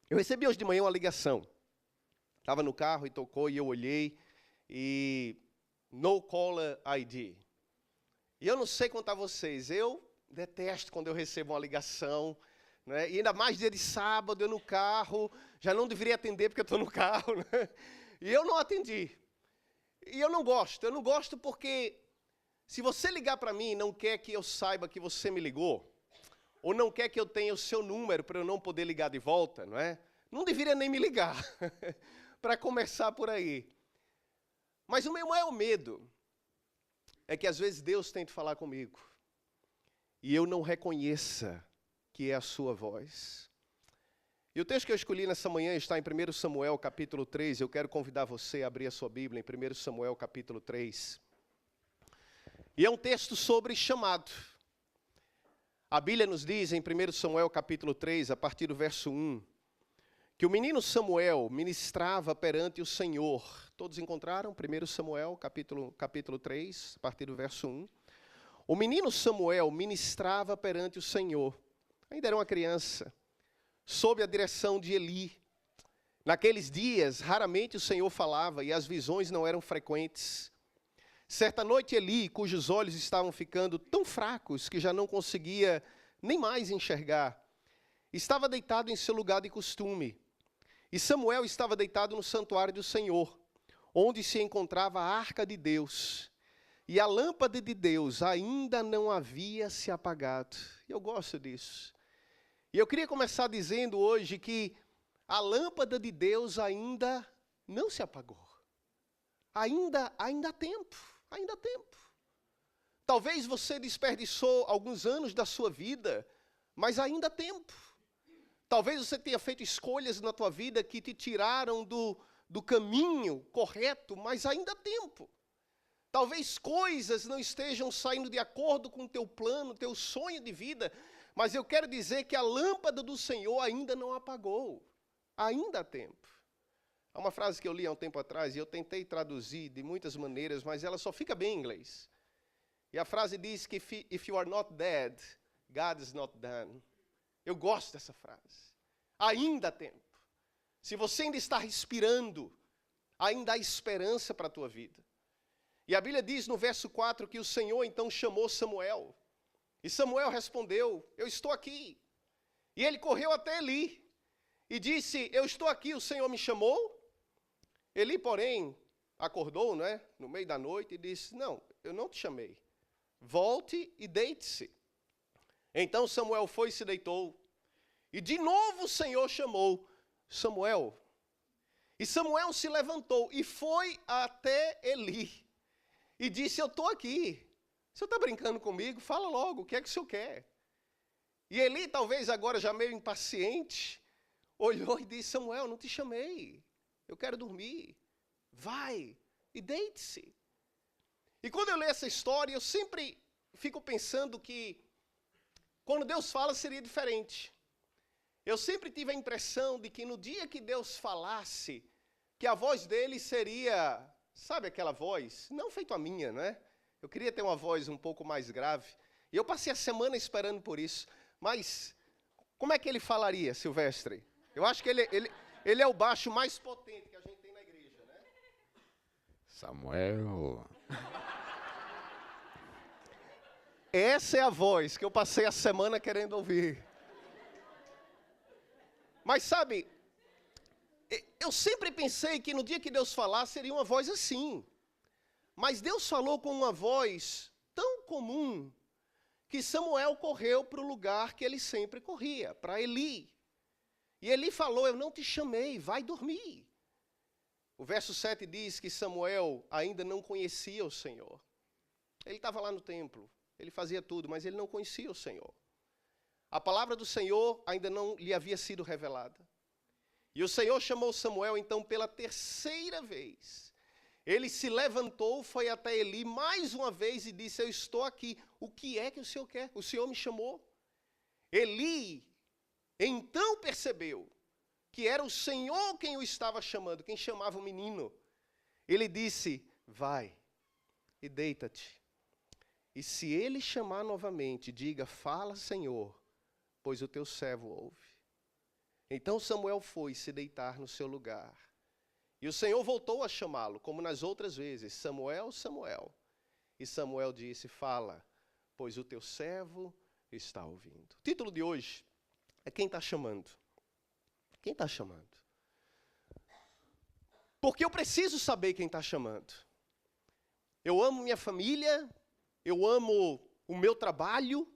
Eu recebi hoje de manhã uma ligação. Estava no carro e tocou e eu olhei e no caller ID. E eu não sei quanto a vocês, eu detesto quando eu recebo uma ligação, né? E ainda mais dia de sábado, eu no carro, já não deveria atender porque eu estou no carro, né? E eu não atendi. E eu não gosto porque se você ligar para mim e não quer que eu saiba que você me ligou, ou não quer que eu tenha o seu número para eu não poder ligar de volta, não é? Não deveria nem me ligar, para começar por aí. Mas o meu maior medo é que às vezes Deus tente falar comigo e eu não reconheça que é a sua voz. E o texto que eu escolhi nessa manhã está em 1 Samuel, capítulo 3. Eu quero convidar você a abrir a sua Bíblia em 1 Samuel, capítulo 3. E é um texto sobre chamado. A Bíblia nos diz em 1 Samuel, capítulo 3, a partir do verso 1, que o menino Samuel ministrava perante o Senhor. Todos encontraram? 1 Samuel, capítulo 3, a partir do verso 1. O menino Samuel ministrava perante o Senhor. Ainda era uma criança, sob a direção de Eli. Naqueles dias, raramente o Senhor falava e as visões não eram frequentes. Certa noite, Eli, cujos olhos estavam ficando tão fracos que já não conseguia nem mais enxergar, estava deitado em seu lugar de costume. E Samuel estava deitado no santuário do Senhor, onde se encontrava a arca de Deus. E a lâmpada de Deus ainda não havia se apagado. Eu gosto disso. E eu queria começar dizendo hoje que a lâmpada de Deus ainda não se apagou. Ainda há tempo. Ainda há tempo. Talvez você desperdiçou alguns anos da sua vida, mas ainda há tempo. Talvez você tenha feito escolhas na tua vida que te tiraram do caminho correto, mas ainda há tempo. Talvez coisas não estejam saindo de acordo com o teu plano, teu sonho de vida, mas eu quero dizer que a lâmpada do Senhor ainda não apagou. Ainda há tempo. Há uma frase que eu li há um tempo atrás e eu tentei traduzir de muitas maneiras, mas ela só fica bem em inglês. E a frase diz que if you are not dead, God is not done. Eu gosto dessa frase. Ainda há tempo. Se você ainda está respirando, ainda há esperança para a tua vida. E a Bíblia diz no verso 4 que o Senhor então chamou Samuel. E Samuel respondeu, eu estou aqui. E ele correu até Eli e disse, eu estou aqui, o Senhor me chamou? Eli, porém, acordou, né, no meio da noite e disse, não, eu não te chamei. Volte e deite-se. Então Samuel foi e se deitou. E de novo o Senhor chamou Samuel. E Samuel se levantou e foi até Eli. E disse, eu estou aqui. O senhor está brincando comigo? Fala logo, o que é que o senhor quer? E Eli, talvez agora já meio impaciente, olhou e disse, Samuel, não te chamei. Eu quero dormir. Vai e deite-se. E quando eu leio essa história, eu sempre fico pensando que quando Deus fala seria diferente. Eu sempre tive a impressão de que no dia que Deus falasse, que a voz dele seria, sabe aquela voz? Não feito a minha, né? Eu queria ter uma voz um pouco mais grave. E eu passei a semana esperando por isso. Mas como é que ele falaria, Silvestre? Eu acho que ele é o baixo mais potente que a gente tem na igreja, né? Samuel. Essa é a voz que eu passei a semana querendo ouvir. Mas sabe, eu sempre pensei que no dia que Deus falasse seria uma voz assim. Mas Deus falou com uma voz tão comum que Samuel correu para o lugar que ele sempre corria, para Eli. E Eli falou, eu não te chamei, vai dormir. O verso 7 diz que Samuel ainda não conhecia o Senhor. Ele estava lá no templo, ele fazia tudo, mas ele não conhecia o Senhor. A palavra do Senhor ainda não lhe havia sido revelada. E o Senhor chamou Samuel então pela terceira vez. Ele se levantou, foi até Eli mais uma vez e disse, eu estou aqui. O que é que o Senhor quer? O Senhor me chamou. Eli então percebeu que era o Senhor quem o estava chamando, quem chamava o menino. Ele disse, vai e deita-te. E se ele chamar novamente, diga, fala, Senhor, pois o teu servo ouve. Então Samuel foi se deitar no seu lugar. E o Senhor voltou a chamá-lo, como nas outras vezes: Samuel, Samuel. E Samuel disse: fala, pois o teu servo está ouvindo. O título de hoje é Quem está chamando? Quem está chamando? Porque eu preciso saber quem está chamando. Eu amo minha família, eu amo o meu trabalho,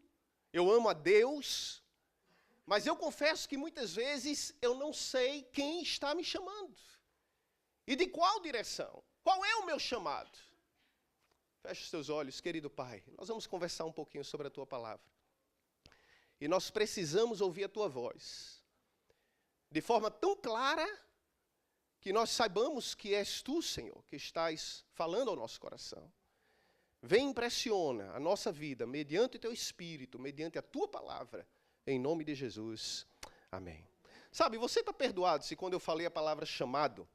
eu amo a Deus, mas eu confesso que muitas vezes eu não sei quem está me chamando. E de qual direção? Qual é o meu chamado? Feche os teus olhos, querido Pai. Nós vamos conversar um pouquinho sobre a Tua palavra. E nós precisamos ouvir a Tua voz. De forma tão clara que nós saibamos que és Tu, Senhor, que estás falando ao nosso coração. Vem e impressiona a nossa vida, mediante o Teu Espírito, mediante a Tua palavra, em nome de Jesus. Amém. Sabe, você está perdoado se quando eu falei a palavra chamado,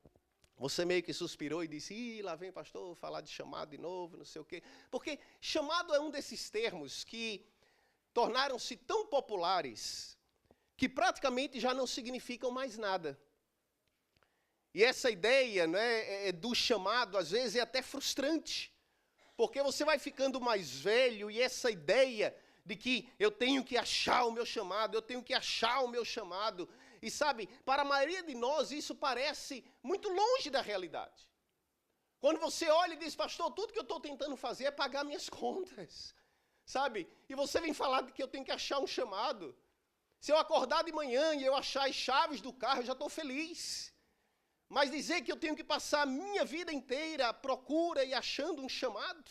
você meio que suspirou e disse: lá vem pastor falar de chamado de novo, não sei o quê. Porque chamado é um desses termos que tornaram-se tão populares que praticamente já não significam mais nada. E essa ideia, né, do chamado, às vezes, é até frustrante. Porque você vai ficando mais velho e essa ideia de que eu tenho que achar o meu chamado, eu tenho que achar o meu chamado. E sabe, para a maioria de nós isso parece muito longe da realidade. Quando você olha e diz: pastor, tudo que eu estou tentando fazer é pagar minhas contas. Sabe? E você vem falar de que eu tenho que achar um chamado. Se eu acordar de manhã e eu achar as chaves do carro, eu já estou feliz. Mas dizer que eu tenho que passar a minha vida inteira à procura e achando um chamado.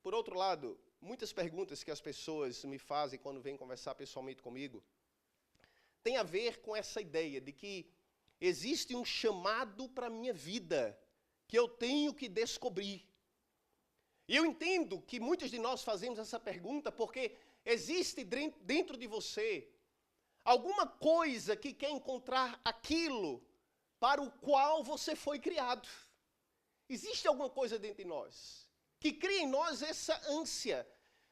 Por outro lado, muitas perguntas que as pessoas me fazem quando vêm conversar pessoalmente comigo tem a ver com essa ideia de que existe um chamado para a minha vida que eu tenho que descobrir. E eu entendo que muitos de nós fazemos essa pergunta porque existe dentro de você alguma coisa que quer encontrar aquilo para o qual você foi criado. Existe alguma coisa dentro de nós que cria em nós essa ânsia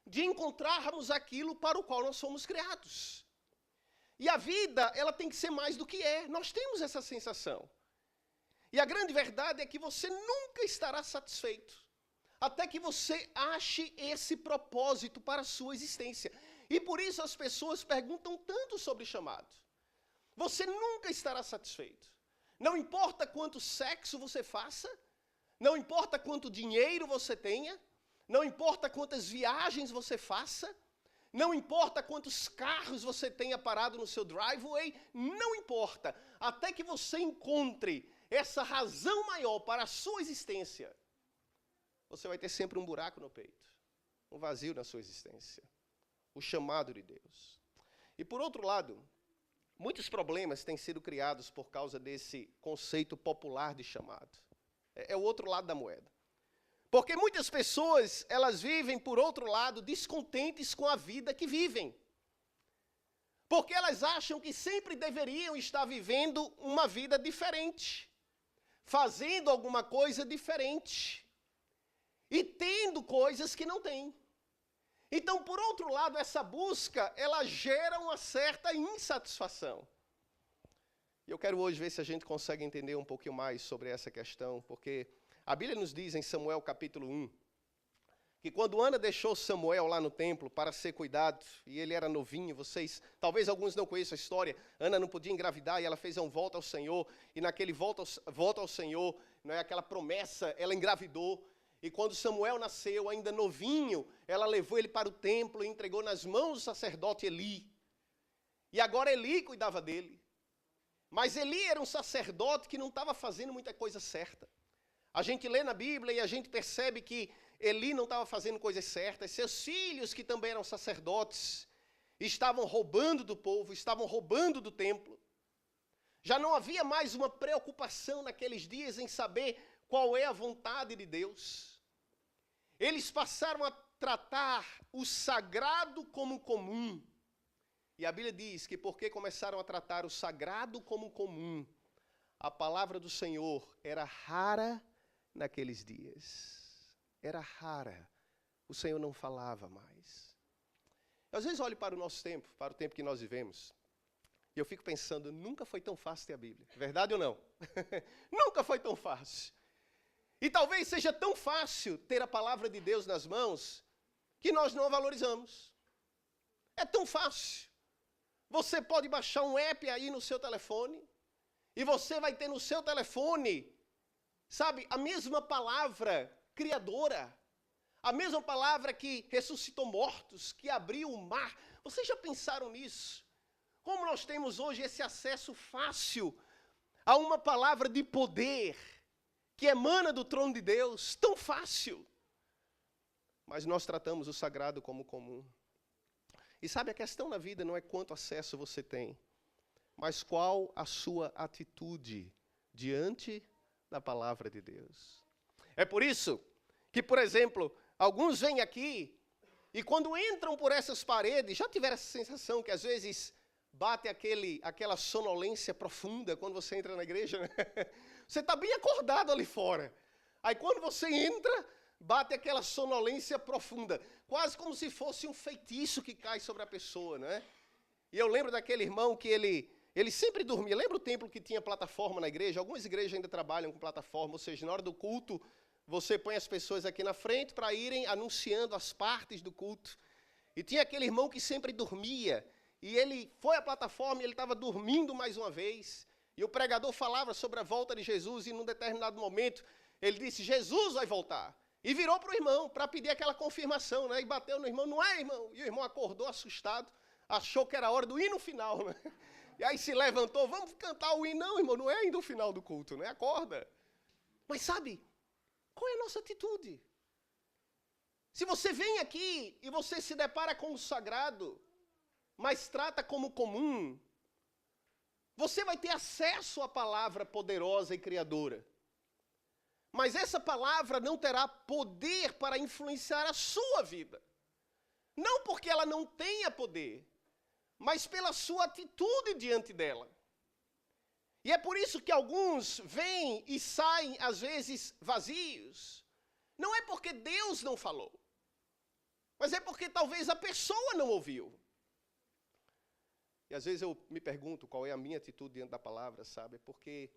de encontrarmos aquilo para o qual nós fomos criados. E a vida, ela tem que ser mais do que é. Nós temos essa sensação. E a grande verdade é que você nunca estará satisfeito até que você ache esse propósito para a sua existência. E por isso as pessoas perguntam tanto sobre chamado. Você nunca estará satisfeito. Não importa quanto sexo você faça, não importa quanto dinheiro você tenha, não importa quantas viagens você faça, não importa quantos carros você tenha parado no seu driveway, não importa. Até que você encontre essa razão maior para a sua existência, você vai ter sempre um buraco no peito, um vazio na sua existência, o chamado de Deus. E por outro lado, muitos problemas têm sido criados por causa desse conceito popular de chamado. É o outro lado da moeda. Porque muitas pessoas, elas vivem, por outro lado, descontentes com a vida que vivem. Porque elas acham que sempre deveriam estar vivendo uma vida diferente, fazendo alguma coisa diferente e tendo coisas que não têm. Então, por outro lado, essa busca, ela gera uma certa insatisfação. E eu quero hoje ver se a gente consegue entender um pouquinho mais sobre essa questão, porque a Bíblia nos diz em Samuel capítulo 1, que quando Ana deixou Samuel lá no templo para ser cuidado, e ele era novinho, talvez alguns não conheçam a história, Ana não podia engravidar e ela fez um volta ao Senhor, e naquele volta ao Senhor, aquela promessa, ela engravidou. E quando Samuel nasceu, ainda novinho, ela levou ele para o templo e entregou nas mãos do sacerdote Eli. E agora Eli cuidava dele. Mas Eli era um sacerdote que não estava fazendo muita coisa certa. A gente lê na Bíblia e a gente percebe que Eli não estava fazendo coisas certas. Seus filhos, que também eram sacerdotes, estavam roubando do povo, estavam roubando do templo. Já não havia mais uma preocupação naqueles dias em saber qual é a vontade de Deus. Eles passaram a tratar o sagrado como comum. E a Bíblia diz que porque começaram a tratar o sagrado como comum, a palavra do Senhor era rara naqueles dias. Era rara. O Senhor não falava mais. Eu, às vezes olho para o nosso tempo, para o tempo que nós vivemos, E eu fico pensando, nunca foi tão fácil ter a Bíblia. Verdade ou não? Nunca foi tão fácil. E talvez seja tão fácil ter a palavra de Deus nas mãos, que nós não a valorizamos. É tão fácil. Você pode baixar um app aí no seu telefone, e você vai ter no seu telefone, sabe, a mesma palavra criadora, a mesma palavra que ressuscitou mortos, que abriu o mar. Vocês já pensaram nisso? Como nós temos hoje esse acesso fácil a uma palavra de poder, que emana do trono de Deus, tão fácil. Mas nós tratamos o sagrado como comum. E sabe, a questão na vida não é quanto acesso você tem, mas qual a sua atitude diante da palavra de Deus. É por isso que, por exemplo, alguns vêm aqui e quando entram por essas paredes, já tiveram essa sensação que às vezes bate aquela sonolência profunda quando você entra na igreja, né? Você está bem acordado ali fora. Aí quando você entra, bate aquela sonolência profunda, quase como se fosse um feitiço que cai sobre a pessoa, né? E eu lembro daquele irmão que ele sempre dormia. Lembra o templo que tinha plataforma na igreja? Algumas igrejas ainda trabalham com plataforma, ou seja, na hora do culto, você põe as pessoas aqui na frente para irem anunciando as partes do culto. E tinha aquele irmão que sempre dormia, e ele foi à plataforma e ele estava dormindo mais uma vez. E o pregador falava sobre a volta de Jesus, e num determinado momento, ele disse, Jesus vai voltar. E virou para o irmão para pedir aquela confirmação, né? E bateu no irmão, não é, irmão? E o irmão acordou assustado, achou que era a hora do hino final, né? E aí se levantou, vamos cantar o hino. Não, irmão, não é ainda o final do culto, né? Acorda. Mas sabe, qual é a nossa atitude? Se você vem aqui e você se depara com o sagrado, mas trata como comum, você vai ter acesso à palavra poderosa e criadora. Mas essa palavra não terá poder para influenciar a sua vida. Não porque ela não tenha poder, mas pela sua atitude diante dela. E é por isso que alguns vêm e saem, às vezes, vazios. Não é porque Deus não falou, mas é porque talvez a pessoa não ouviu. E às vezes eu me pergunto qual é a minha atitude diante da palavra, sabe? Porque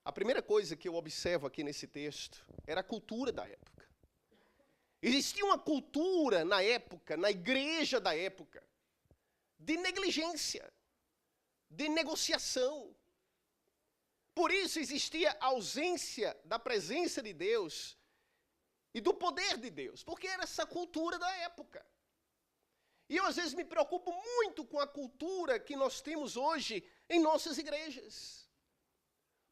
a primeira coisa que eu observo aqui nesse texto era a cultura da época. Existia uma cultura na época, na igreja da época, de negligência, de negociação. Por isso existia a ausência da presença de Deus e do poder de Deus, porque era essa cultura da época. E eu às vezes me preocupo muito com a cultura que nós temos hoje em nossas igrejas.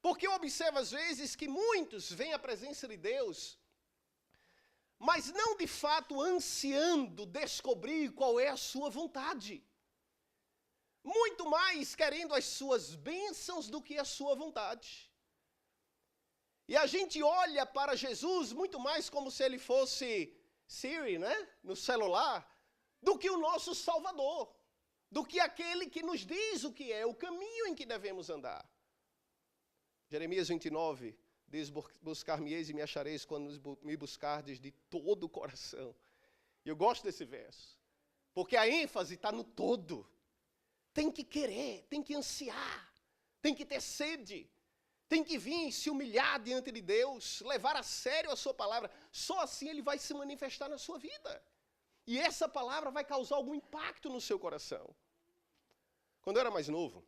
Porque eu observo às vezes que muitos veem a presença de Deus, mas não de fato ansiando descobrir qual é a sua vontade. Muito mais querendo as suas bênçãos do que a sua vontade. E a gente olha para Jesus muito mais como se ele fosse Siri, né, no celular, do que o nosso Salvador, do que aquele que nos diz o que é o caminho em que devemos andar. Jeremias 29 diz, buscar-me-eis e me achareis quando me buscardes de todo o coração. E eu gosto desse verso, porque a ênfase está no todo. Tem que querer, tem que ansiar, tem que ter sede, tem que vir se humilhar diante de Deus, levar a sério a sua palavra. Só assim ele vai se manifestar na sua vida. E essa palavra vai causar algum impacto no seu coração. Quando eu era mais novo,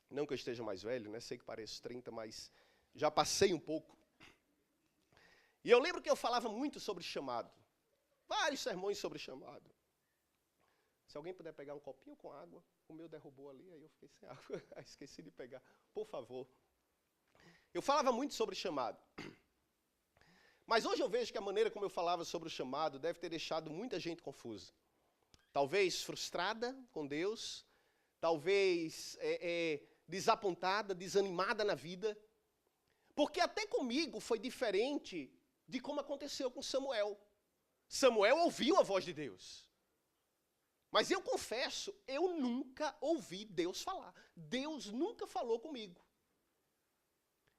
não que eu esteja mais velho, né? Sei que pareço 30, mas já passei um pouco. E eu lembro que eu falava muito sobre chamado. Vários sermões sobre chamado. Se alguém puder pegar um copinho com água, o meu derrubou ali, aí eu fiquei sem água. Esqueci de pegar. Por favor. Eu falava muito sobre chamado. Mas hoje eu vejo que a maneira como eu falava sobre o chamado deve ter deixado muita gente confusa. Talvez frustrada com Deus, talvez desapontada, desanimada na vida. Porque até comigo foi diferente de como aconteceu com Samuel. Samuel ouviu a voz de Deus. Mas eu confesso, eu nunca ouvi Deus falar. Deus nunca falou comigo.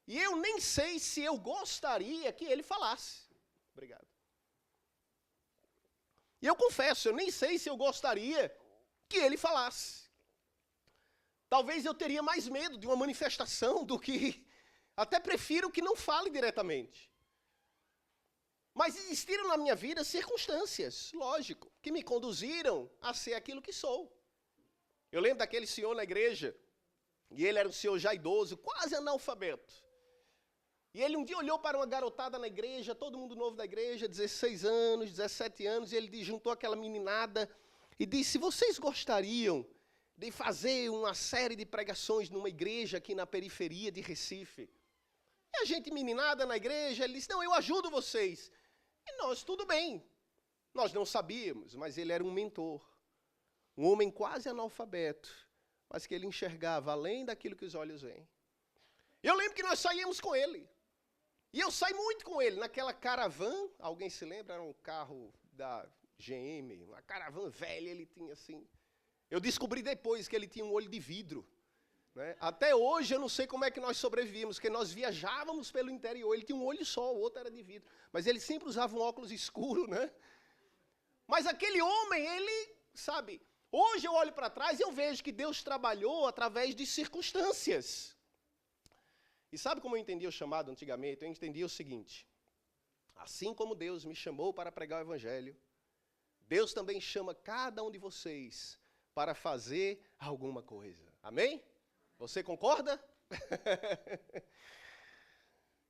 E eu nem sei se eu gostaria que ele falasse. Obrigado. E eu confesso, eu nem sei se eu gostaria que ele falasse. talvez eu teria mais medo de uma manifestação do que... Até prefiro que não fale diretamente. Mas existiram na minha vida circunstâncias, lógico, que me conduziram a ser aquilo que sou. Eu lembro daquele senhor na igreja, e ele era um senhor já idoso, quase analfabeto. E ele um dia olhou para uma garotada na igreja, todo mundo novo da igreja, 16 anos, 17 anos, e ele juntou aquela meninada e disse: vocês gostariam de fazer uma série de pregações numa igreja aqui na periferia de Recife? E a gente meninada na igreja, ele disse: não, eu ajudo vocês. E nós, tudo bem. Nós não sabíamos, mas ele era um mentor. Um homem quase analfabeto, mas que ele enxergava além daquilo que os olhos veem. Eu lembro que nós saíamos com ele. E eu saí muito com ele naquela caravan. Alguém se lembra? Era um carro da GM, uma caravan velha, ele tinha assim. Eu descobri depois que ele tinha um olho de vidro. Né? Até hoje eu não sei como é que nós sobrevivíamos, porque nós viajávamos pelo interior, ele tinha um olho só, o outro era de vidro. Mas ele sempre usava um óculos escuro, né? Mas aquele homem, ele, sabe, hoje eu olho para trás e eu vejo que Deus trabalhou através de circunstâncias. E sabe como eu entendia o chamado antigamente? Eu entendia o seguinte: assim como Deus me chamou para pregar o evangelho, Deus também chama cada um de vocês para fazer alguma coisa. Amém? Você concorda?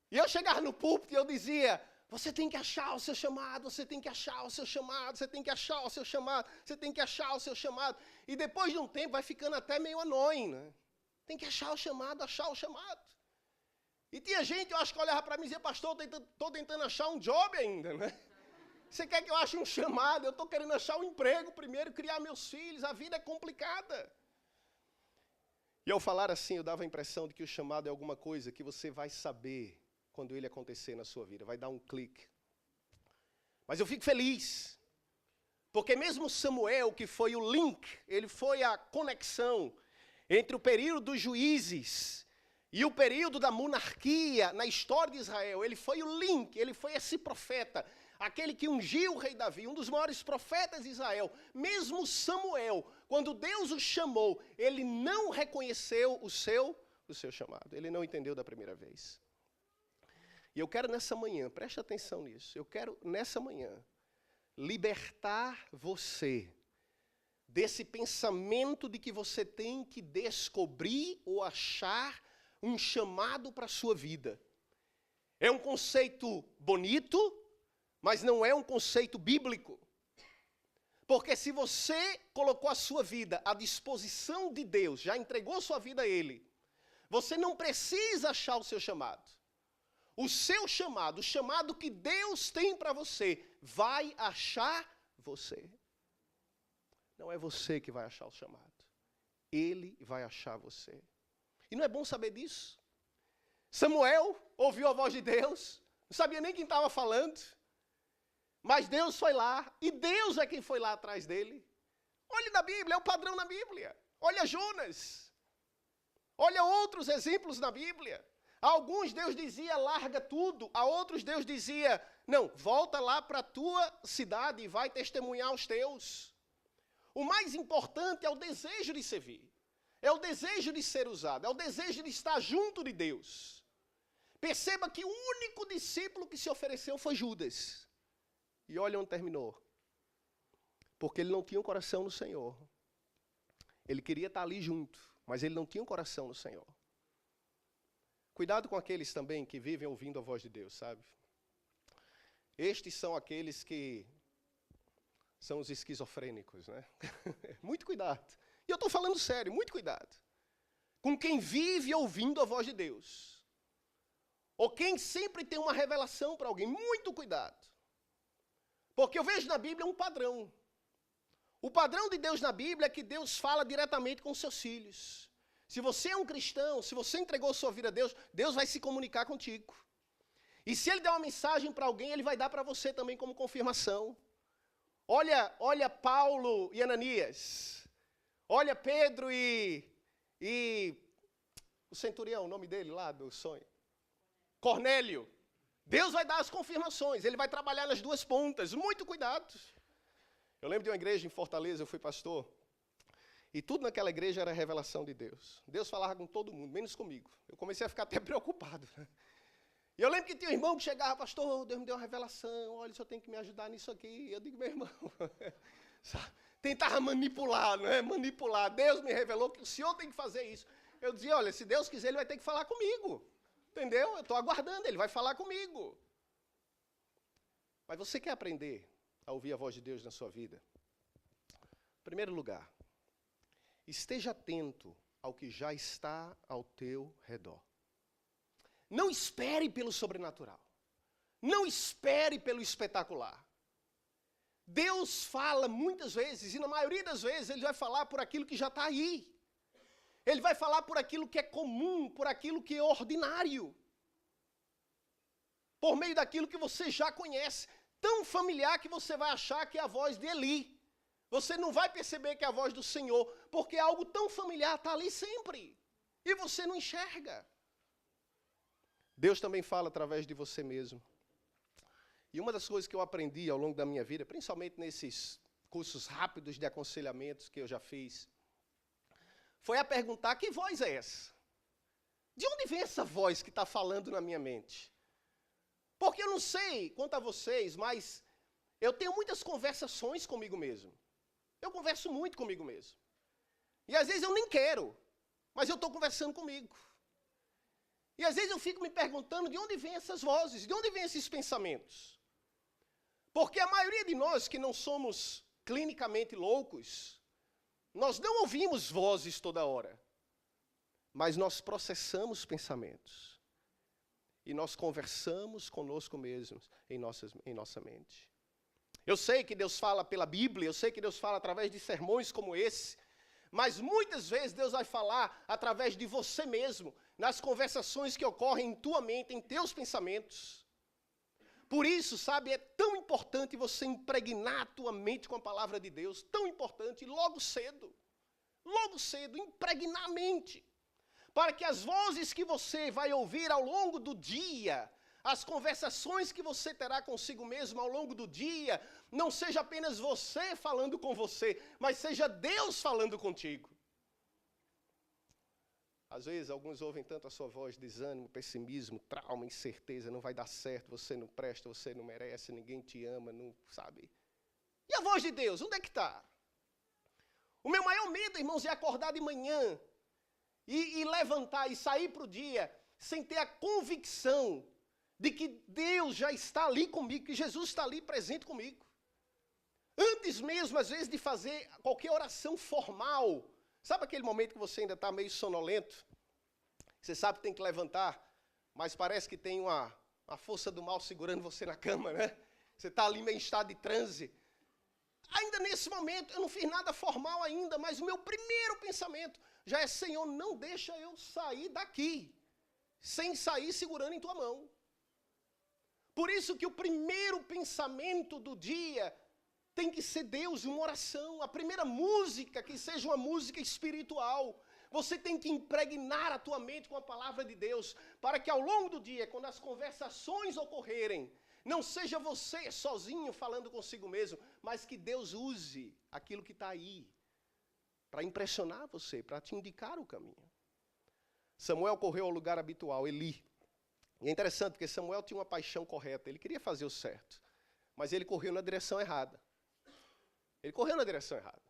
E eu chegava no púlpito e eu dizia: você tem que achar o seu chamado, você tem que achar o seu chamado, você tem que achar o seu chamado, você tem que achar o seu chamado. E depois de um tempo vai ficando até meio annoying, né? Tem que achar o chamado, achar o chamado. E tinha gente, eu acho que olhava para mim e dizia: pastor, estou tentando achar um job ainda, né? Você quer que eu ache um chamado? Eu estou querendo achar um emprego primeiro, criar meus filhos, a vida é complicada. E ao falar assim, eu dava a impressão de que o chamado é alguma coisa que você vai saber quando ele acontecer na sua vida, vai dar um clique. Mas eu fico feliz, porque mesmo Samuel, que foi o link, ele foi a conexão entre o período dos juízes e o período da monarquia na história de Israel, ele foi o link, ele foi esse profeta, aquele que ungiu o rei Davi, um dos maiores profetas de Israel. Mesmo Samuel, quando Deus o chamou, ele não reconheceu o seu chamado, ele não entendeu da primeira vez. E eu quero nessa manhã, preste atenção nisso, eu quero nessa manhã libertar você desse pensamento de que você tem que descobrir ou achar um chamado para a sua vida. É um conceito bonito, mas não é um conceito bíblico. Porque se você colocou a sua vida à disposição de Deus, já entregou sua vida a Ele, você não precisa achar o seu chamado. O seu chamado, o chamado que Deus tem para você, vai achar você. Não é você que vai achar o chamado. Ele vai achar você. E não é bom saber disso? Samuel ouviu a voz de Deus, não sabia nem quem estava falando, mas Deus foi lá, e Deus é quem foi lá atrás dele. Olhe na Bíblia, é o padrão na Bíblia. Olha Jonas. Olha outros exemplos na Bíblia. A alguns Deus dizia: larga tudo. A outros Deus dizia: não, volta lá para a tua cidade e vai testemunhar os teus. O mais importante é o desejo de servir. É o desejo de ser usado. É o desejo de estar junto de Deus. Perceba que o único discípulo que se ofereceu foi Judas. E olha onde terminou. Porque ele não tinha um coração no Senhor. Ele queria estar ali junto, mas ele não tinha um coração no Senhor. Cuidado com aqueles também que vivem ouvindo a voz de Deus, sabe? Estes são aqueles que são os esquizofrênicos, né? Muito cuidado. E eu estou falando sério, muito cuidado. Com quem vive ouvindo a voz de Deus. Ou quem sempre tem uma revelação para alguém, muito cuidado. Porque eu vejo na Bíblia um padrão. O padrão de Deus na Bíblia é que Deus fala diretamente com os seus filhos. Se você é um cristão, se você entregou sua vida a Deus, Deus vai se comunicar contigo. E se Ele der uma mensagem para alguém, Ele vai dar para você também como confirmação. Olha Paulo e Ananias. Olha Pedro e o centurião, o nome dele lá do sonho. Cornélio. Deus vai dar as confirmações, Ele vai trabalhar nas duas pontas, muito cuidado. Eu lembro de uma igreja em Fortaleza, eu fui pastor, E tudo naquela igreja era revelação de Deus. Deus falava com todo mundo, menos comigo. Eu comecei a ficar até preocupado. E eu lembro que tinha um irmão que chegava, pastor, Deus me deu uma revelação, olha, o senhor tem que me ajudar nisso aqui. Eu digo, meu irmão, tentava manipular, não é? Manipular. Deus me revelou que o senhor tem que fazer isso. Eu dizia, olha, se Deus quiser, ele vai ter que falar comigo. Entendeu? Eu estou aguardando, ele vai falar comigo. Mas você quer aprender a ouvir a voz de Deus na sua vida? Em primeiro lugar, esteja atento ao que já está ao teu redor. Não espere pelo sobrenatural. Não espere pelo espetacular. Deus fala muitas vezes, e na maioria das vezes ele vai falar por aquilo que já está aí. Ele vai falar por aquilo que é comum, por aquilo que é ordinário. Por meio daquilo que você já conhece. Tão familiar que você vai achar que é a voz de Eli. Você não vai perceber que é a voz do Senhor, porque algo tão familiar está ali sempre. E você não enxerga. Deus também fala através de você mesmo. E uma das coisas que eu aprendi ao longo da minha vida, principalmente nesses cursos rápidos de aconselhamentos que eu já fiz, foi a perguntar, que voz é essa? De onde vem essa voz que está falando na minha mente? Porque eu não sei quanto a vocês, mas eu tenho muitas conversações comigo mesmo. Eu converso muito comigo mesmo. E às vezes eu nem quero, mas eu estou conversando comigo. E às vezes eu fico me perguntando de onde vêm essas vozes, de onde vêm esses pensamentos. Porque a maioria de nós que não somos clinicamente loucos, nós não ouvimos vozes toda hora, mas nós processamos pensamentos. E nós conversamos conosco mesmos em nossa mente. Eu sei que Deus fala pela Bíblia, eu sei que Deus fala através de sermões como esse, mas muitas vezes Deus vai falar através de você mesmo, nas conversações que ocorrem em tua mente, em teus pensamentos. Por isso, sabe, é tão importante você impregnar a tua mente com a palavra de Deus, tão importante, logo cedo, impregnar a mente, para que as vozes que você vai ouvir ao longo do dia, as conversações que você terá consigo mesmo ao longo do dia, não seja apenas você falando com você, mas seja Deus falando contigo. Às vezes, alguns ouvem tanto a sua voz, desânimo, pessimismo, trauma, incerteza, não vai dar certo, você não presta, você não merece, ninguém te ama, não sabe. E a voz de Deus, onde é que está? O meu maior medo, irmãos, é acordar de manhã e levantar e sair para o dia sem ter a convicção de que Deus já está ali comigo, que Jesus está ali presente comigo. Antes mesmo, às vezes, de fazer qualquer oração formal, sabe aquele momento que você ainda está meio sonolento? Você sabe que tem que levantar, mas parece que tem uma força do mal segurando você na cama, né? Você está ali meio em estado de transe. Ainda nesse momento, eu não fiz nada formal ainda, mas o meu primeiro pensamento já é, Senhor, não deixa eu sair daqui, sem sair segurando em tua mão. Por isso que o primeiro pensamento do dia tem que ser Deus, uma oração. A primeira música, que seja uma música espiritual. Você tem que impregnar a tua mente com a palavra de Deus, para que ao longo do dia, quando as conversações ocorrerem, não seja você sozinho falando consigo mesmo, mas que Deus use aquilo que está aí, para impressionar você, para te indicar o caminho. Samuel correu ao lugar habitual, Eli. E é interessante, porque Samuel tinha uma paixão correta, ele queria fazer o certo, mas ele correu na direção errada. Ele correu na direção errada.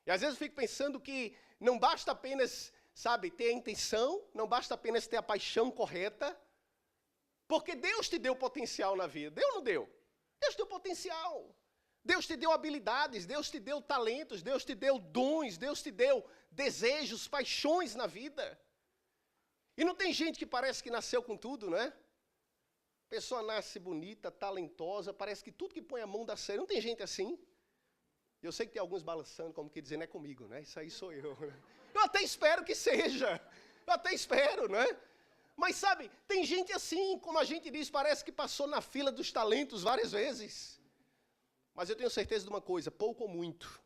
E às vezes eu fico pensando que não basta apenas, sabe, ter a intenção, não basta apenas ter a paixão correta, porque Deus te deu potencial na vida. Deu ou não deu? Deus te deu potencial. Deus te deu habilidades, Deus te deu talentos, Deus te deu dons, Deus te deu desejos, paixões na vida. E não tem gente que parece que nasceu com tudo, né? A pessoa nasce bonita, talentosa, parece que tudo que põe a mão dá certo. Não tem gente assim? Eu sei que tem alguns balançando, como que dizendo, é comigo, né? Isso aí sou eu. Eu até espero que seja. Eu até espero, né? Mas sabe, tem gente assim, como a gente diz, parece que passou na fila dos talentos várias vezes. Mas eu tenho certeza de uma coisa, pouco ou muito,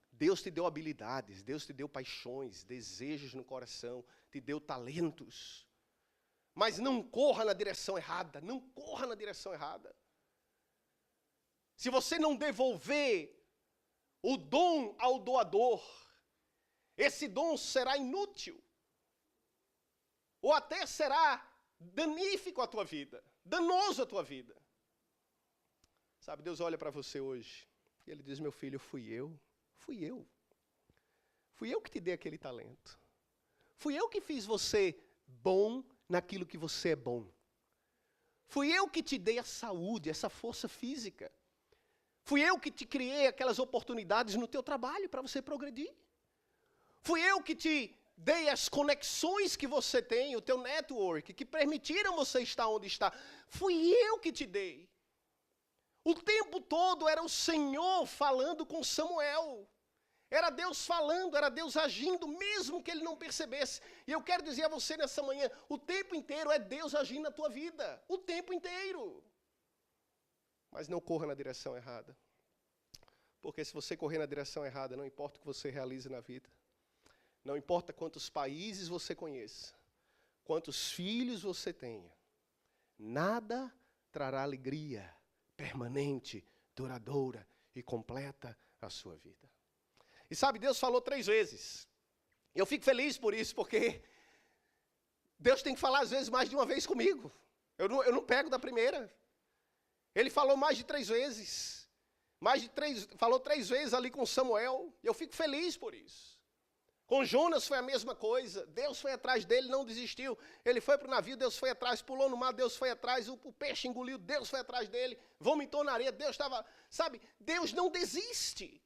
Deus te deu habilidades, Deus te deu paixões, desejos no coração, te deu talentos. Mas não corra na direção errada, não corra na direção errada. Se você não devolver o dom ao doador, esse dom será inútil. Ou até será danífico à tua vida, danoso à tua vida. Sabe, Deus olha para você hoje e Ele diz, meu filho, fui eu. Fui eu que te dei aquele talento. Fui eu que fiz você bom naquilo que você é bom. Fui eu que te dei a saúde, essa força física. Fui eu que te criei aquelas oportunidades no teu trabalho para você progredir. Fui eu que te dei as conexões que você tem, o teu network, que permitiram você estar onde está. Fui eu que te dei. O tempo todo era o Senhor falando com Samuel. Era Deus falando, era Deus agindo, mesmo que ele não percebesse. E eu quero dizer a você nessa manhã, o tempo inteiro é Deus agindo na tua vida. O tempo inteiro. Mas não corra na direção errada. Porque se você correr na direção errada, não importa o que você realize na vida. Não importa quantos países você conheça, quantos filhos você tenha, nada trará alegria permanente, duradoura e completa à sua vida. E sabe, Deus falou 3 vezes. Eu fico feliz por isso, porque Deus tem que falar às vezes mais de uma vez comigo. Eu não pego da primeira. Ele falou mais de 3 vezes. Falou 3 vezes ali com Samuel. E eu fico feliz por isso. Com Jonas foi a mesma coisa. Deus foi atrás dele, não desistiu. Ele foi para o navio, Deus foi atrás. Pulou no mar, Deus foi atrás. O peixe engoliu, Deus foi atrás dele. Vomitou na areia, Deus estava... Sabe, Deus não desiste.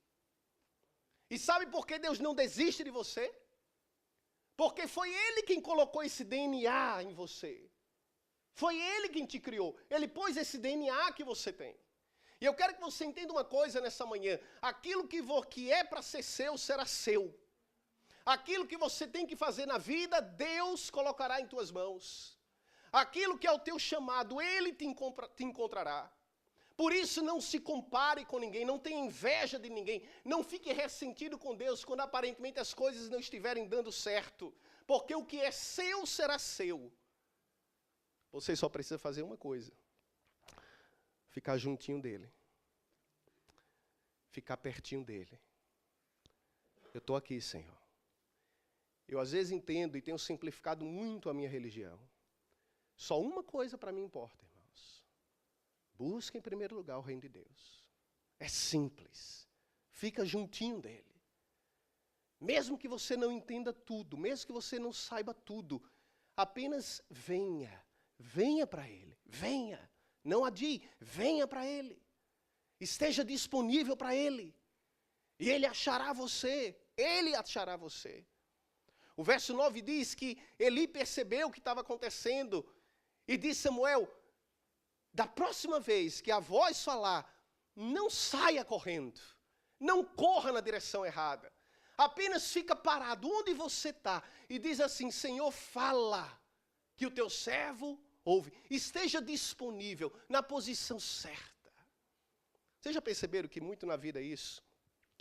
E sabe por que Deus não desiste de você? Porque foi Ele quem colocou esse DNA em você. Foi Ele quem te criou. Ele pôs esse DNA que você tem. E eu quero que você entenda uma coisa nessa manhã. Aquilo que é para ser seu, será seu. Aquilo que você tem que fazer na vida, Deus colocará em tuas mãos. Aquilo que é o teu chamado, Ele te encontrará. Por isso não se compare com ninguém, não tenha inveja de ninguém. Não fique ressentido com Deus quando aparentemente as coisas não estiverem dando certo. Porque o que é seu será seu. Você só precisa fazer uma coisa. Ficar juntinho dele. Ficar pertinho dele. Eu estou aqui, Senhor. Eu às vezes entendo e tenho simplificado muito a minha religião. Só uma coisa para mim importa, irmãos. Busca em primeiro lugar o reino de Deus. É simples. Fica juntinho dele. Mesmo que você não entenda tudo, mesmo que você não saiba tudo, apenas venha. Venha para ele. Venha. Não adie. Venha para ele. Esteja disponível para ele. E ele achará você. Ele achará você. O verso 9 diz que Eli percebeu o que estava acontecendo e disse a Samuel, da próxima vez que a voz falar, não saia correndo, não corra na direção errada, apenas fica parado onde você está e diz assim, Senhor, fala, que o teu servo ouve, esteja disponível na posição certa. Vocês já perceberam que muito na vida é isso?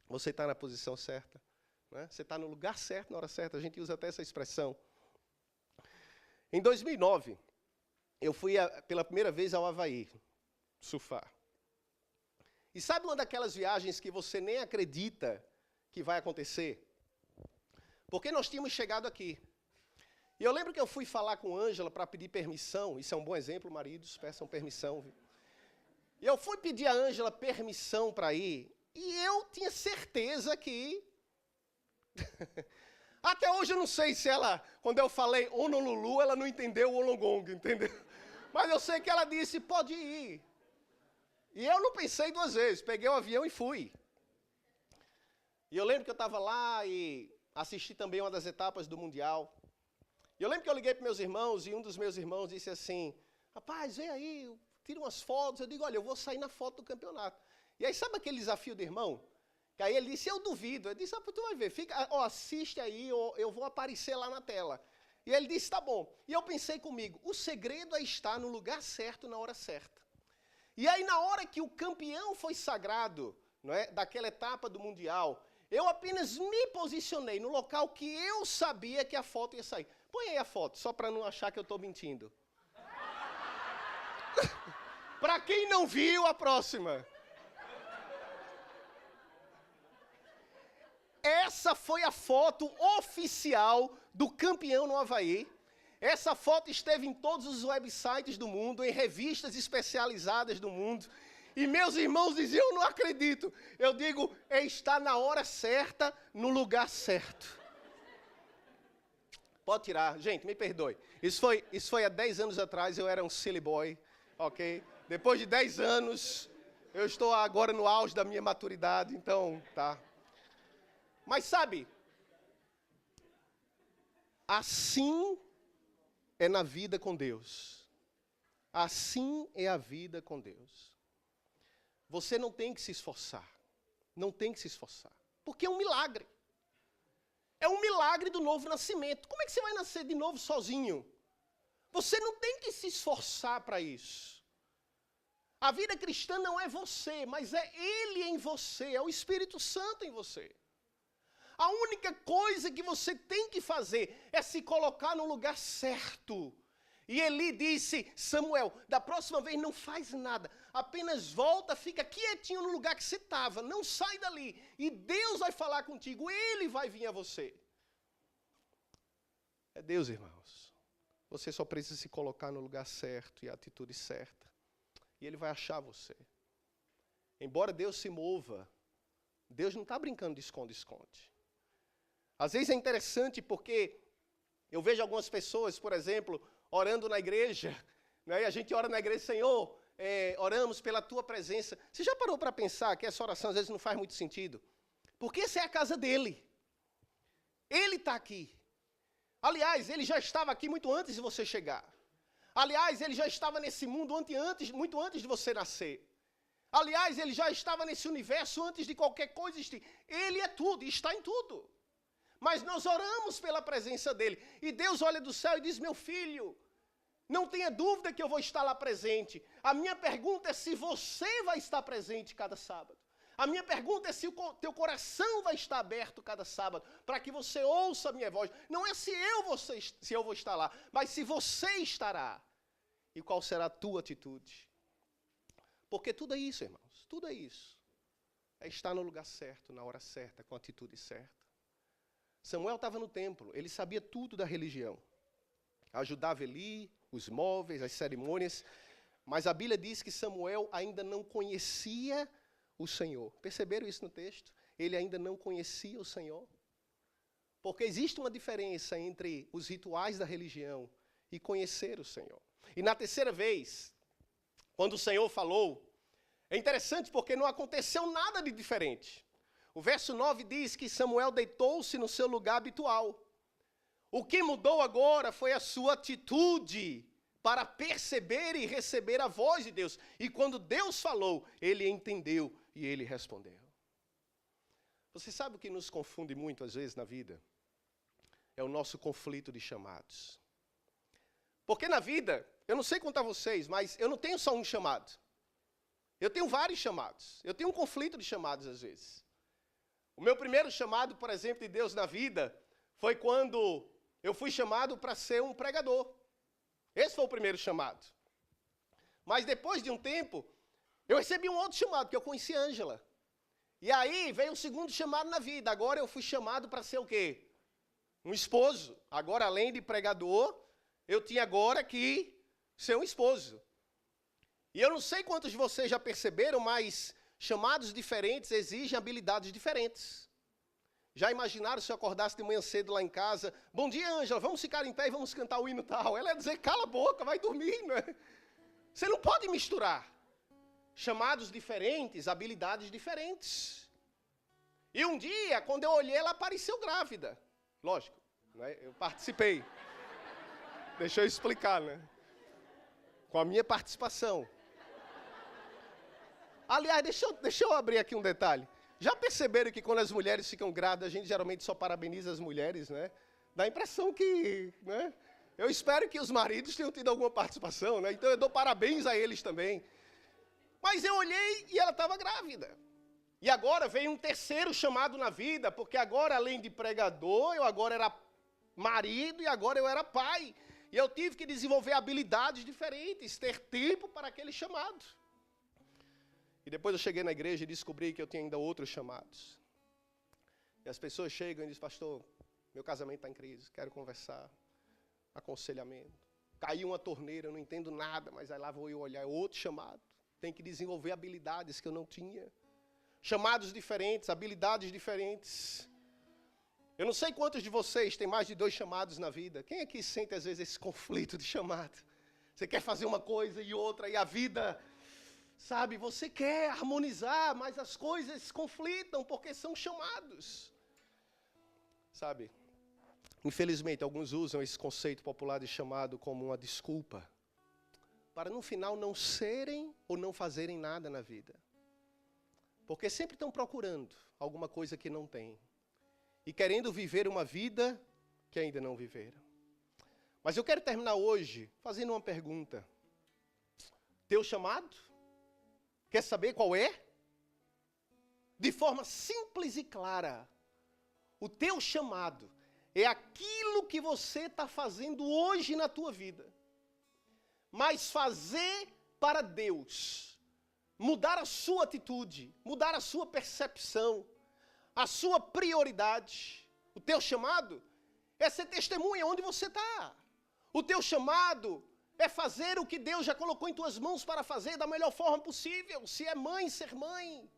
Você está na posição certa. Né? Você está no lugar certo, na hora certa. A gente usa até essa expressão. Em 2009, eu fui pela primeira vez ao Havaí, surfar. E sabe uma daquelas viagens que você nem acredita que vai acontecer? Porque nós tínhamos chegado aqui. E eu lembro que eu fui falar com Ângela para pedir permissão. Isso é um bom exemplo, maridos, peçam permissão. Viu? E eu fui pedir a Ângela permissão para ir. E eu tinha certeza que... Até hoje eu não sei se ela, quando eu falei Honolulu, ela não entendeu o Wollongong, entendeu? Mas eu sei que ela disse, pode ir. E eu não pensei 2 vezes, peguei o avião e fui. E eu lembro que eu estava lá e assisti também uma das etapas do Mundial. E eu lembro que eu liguei para meus irmãos e um dos meus irmãos disse assim, rapaz, vem aí, tira umas fotos. Eu digo, olha, eu vou sair na foto do campeonato. E aí sabe aquele desafio do irmão? Que aí ele disse, eu duvido. Eu disse, tu vai ver, fica, assiste aí, eu vou aparecer lá na tela. E ele disse, tá bom. E eu pensei comigo, o segredo é estar no lugar certo, na hora certa. E aí na hora que o campeão foi sagrado, não é, daquela etapa do Mundial, eu apenas me posicionei no local que eu sabia que a foto ia sair. Põe aí a foto, só para não achar que eu estou mentindo. Para quem não viu, a próxima. Essa foi a foto oficial do campeão no Avaí. Essa foto esteve em todos os websites do mundo, em revistas especializadas do mundo. E meus irmãos diziam, eu não acredito. Eu digo, está na hora certa, no lugar certo. Pode tirar. Gente, me perdoe. Isso foi há 10 anos atrás, eu era um silly boy, ok? Depois de 10 anos, eu estou agora no auge da minha maturidade, então, tá. Mas sabe, assim é na vida com Deus. Assim é a vida com Deus. Você não tem que se esforçar. Não tem que se esforçar. Porque é um milagre. É um milagre do novo nascimento. Como é que você vai nascer de novo sozinho? Você não tem que se esforçar para isso. A vida cristã não é você, mas é Ele em você, é o Espírito Santo em você. A única coisa que você tem que fazer é se colocar no lugar certo. E Eli disse, Samuel, da próxima vez não faz nada, apenas volta, fica quietinho no lugar que você estava, não sai dali. E Deus vai falar contigo, Ele vai vir a você. É Deus, irmãos. Você só precisa se colocar no lugar certo e a atitude certa. E Ele vai achar você. Embora Deus se mova, Deus não está brincando de esconde-esconde. Às vezes é interessante porque eu vejo algumas pessoas, por exemplo, orando na igreja, né? E a gente ora na igreja, Senhor, oramos pela Tua presença. Você já parou para pensar que essa oração às vezes não faz muito sentido? Porque essa é a casa dEle. Ele está aqui. Aliás, Ele já estava aqui muito antes de você chegar. Aliás, Ele já estava nesse mundo muito antes de você nascer. Aliás, Ele já estava nesse universo antes de qualquer coisa existir. Ele é tudo e está em tudo. Mas nós oramos pela presença dEle. E Deus olha do céu e diz, meu filho, não tenha dúvida que eu vou estar lá presente. A minha pergunta é se você vai estar presente cada sábado. A minha pergunta é se o teu coração vai estar aberto cada sábado, para que você ouça a minha voz. Não é se eu vou estar lá, mas se você estará. E qual será a tua atitude? Porque tudo é isso, irmãos, tudo é isso. É estar no lugar certo, na hora certa, com a atitude certa. Samuel estava no templo, ele sabia tudo da religião. Ajudava Eli, os móveis, as cerimônias. Mas a Bíblia diz que Samuel ainda não conhecia o Senhor. Perceberam isso no texto? Ele ainda não conhecia o Senhor. Porque existe uma diferença entre os rituais da religião e conhecer o Senhor. E na terceira vez, quando o Senhor falou, é interessante porque não aconteceu nada de diferente. O verso 9 diz que Samuel deitou-se no seu lugar habitual. O que mudou agora foi a sua atitude para perceber e receber a voz de Deus. E quando Deus falou, ele entendeu e ele respondeu. Você sabe o que nos confunde muito às vezes na vida? É o nosso conflito de chamados. Porque na vida, eu não sei contar vocês, mas eu não tenho só um chamado. Eu tenho vários chamados. Eu tenho um conflito de chamados às vezes. O meu primeiro chamado, por exemplo, de Deus na vida, foi quando eu fui chamado para ser um pregador. Esse foi o primeiro chamado. Mas depois de um tempo, eu recebi um outro chamado, porque eu conheci a Ângela. E aí veio o segundo chamado na vida. Agora eu fui chamado para ser o quê? Um esposo. Agora, além de pregador, eu tinha agora que ser um esposo. E eu não sei quantos de vocês já perceberam, mas chamados diferentes exigem habilidades diferentes. Já imaginaram se eu acordasse de manhã cedo lá em casa? Bom dia, Ângela, vamos ficar em pé e vamos cantar o hino tal. Ela ia dizer, cala a boca, vai dormir, né? Você não pode misturar. Chamados diferentes, habilidades diferentes. E um dia, quando eu olhei, ela apareceu grávida. Lógico, né? Eu participei. Deixa eu explicar, né? Com a minha participação. Aliás, deixa eu abrir aqui um detalhe. Já perceberam que quando as mulheres ficam grávidas, a gente geralmente só parabeniza as mulheres, né? Dá a impressão que, né? Eu espero que os maridos tenham tido alguma participação, né? Então eu dou parabéns a eles também. Mas eu olhei e ela estava grávida. E agora veio um terceiro chamado na vida, porque agora, além de pregador, eu agora era marido e agora eu era pai. E eu tive que desenvolver habilidades diferentes, ter tempo para aquele chamado. E depois eu cheguei na igreja e descobri que eu tinha ainda outros chamados. E as pessoas chegam e dizem, pastor, meu casamento está em crise, quero conversar, aconselhamento. Caiu uma torneira, eu não entendo nada, mas aí lá vou eu olhar, é outro chamado. Tem que desenvolver habilidades que eu não tinha. Chamados diferentes, habilidades diferentes. Eu não sei quantos de vocês têm mais de 2 chamados na vida. Quem aqui sente às vezes esse conflito de chamado? Você quer fazer uma coisa e outra, e a vida, sabe, você quer harmonizar, mas as coisas conflitam porque são chamados. Sabe, infelizmente alguns usam esse conceito popular de chamado como uma desculpa para no final não serem ou não fazerem nada na vida. Porque sempre estão procurando alguma coisa que não tem. E querendo viver uma vida que ainda não viveram. Mas eu quero terminar hoje fazendo uma pergunta. Teu chamado? Quer saber qual é? De forma simples e clara. O teu chamado é aquilo que você está fazendo hoje na tua vida. Mas fazer para Deus. Mudar a sua atitude, mudar a sua percepção, a sua prioridade. O teu chamado é ser testemunha onde você está. O teu chamado é fazer o que Deus já colocou em tuas mãos para fazer da melhor forma possível. Se é mãe, ser mãe.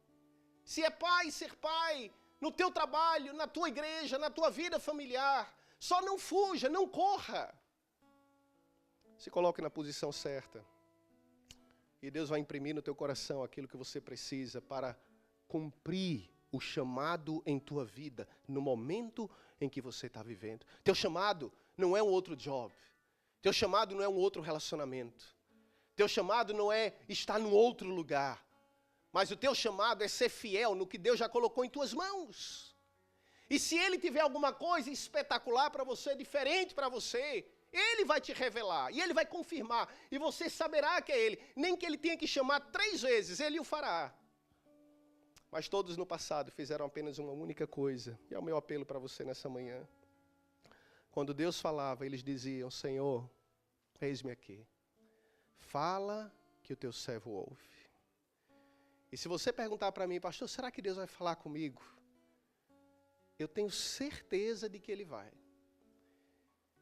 Se é pai, ser pai. No teu trabalho, na tua igreja, na tua vida familiar. Só não fuja, não corra. Se coloque na posição certa. E Deus vai imprimir no teu coração aquilo que você precisa para cumprir o chamado em tua vida, no momento em que você está vivendo. Teu chamado não é um outro job. Teu chamado não é um outro relacionamento. Teu chamado não é estar num outro lugar. Mas o teu chamado é ser fiel no que Deus já colocou em tuas mãos. E se Ele tiver alguma coisa espetacular para você, diferente para você, Ele vai te revelar e Ele vai confirmar. E você saberá que é Ele. Nem que Ele tenha que chamar 3 vezes, Ele o fará. Mas todos no passado fizeram apenas uma única coisa. E é o meu apelo para você nessa manhã. Quando Deus falava, eles diziam, Senhor, eis-me aqui. Fala que o teu servo ouve. E se você perguntar para mim, pastor, será que Deus vai falar comigo? Eu tenho certeza de que Ele vai.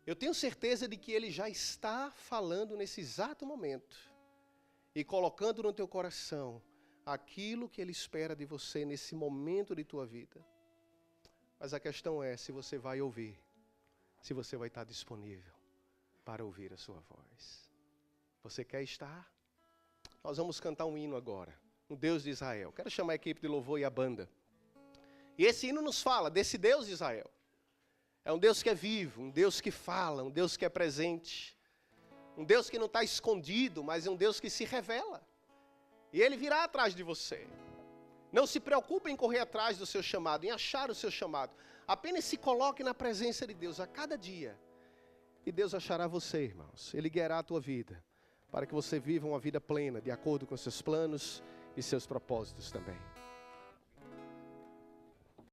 Eu tenho certeza de que Ele já está falando nesse exato momento. E colocando no teu coração aquilo que Ele espera de você nesse momento de tua vida. Mas a questão é se você vai ouvir, se você vai estar disponível para ouvir a sua voz. Você quer estar? Nós vamos cantar um hino agora, o Deus de Israel. Quero chamar a equipe de louvor e a banda. E esse hino nos fala desse Deus de Israel. É um Deus que é vivo, um Deus que fala, um Deus que é presente. Um Deus que não está escondido, mas é um Deus que se revela. E Ele virá atrás de você. Não se preocupe em correr atrás do seu chamado, em achar o seu chamado. Apenas se coloque na presença de Deus a cada dia. E Deus achará você, irmãos. Ele guiará a tua vida, para que você viva uma vida plena, de acordo com seus planos e seus propósitos também.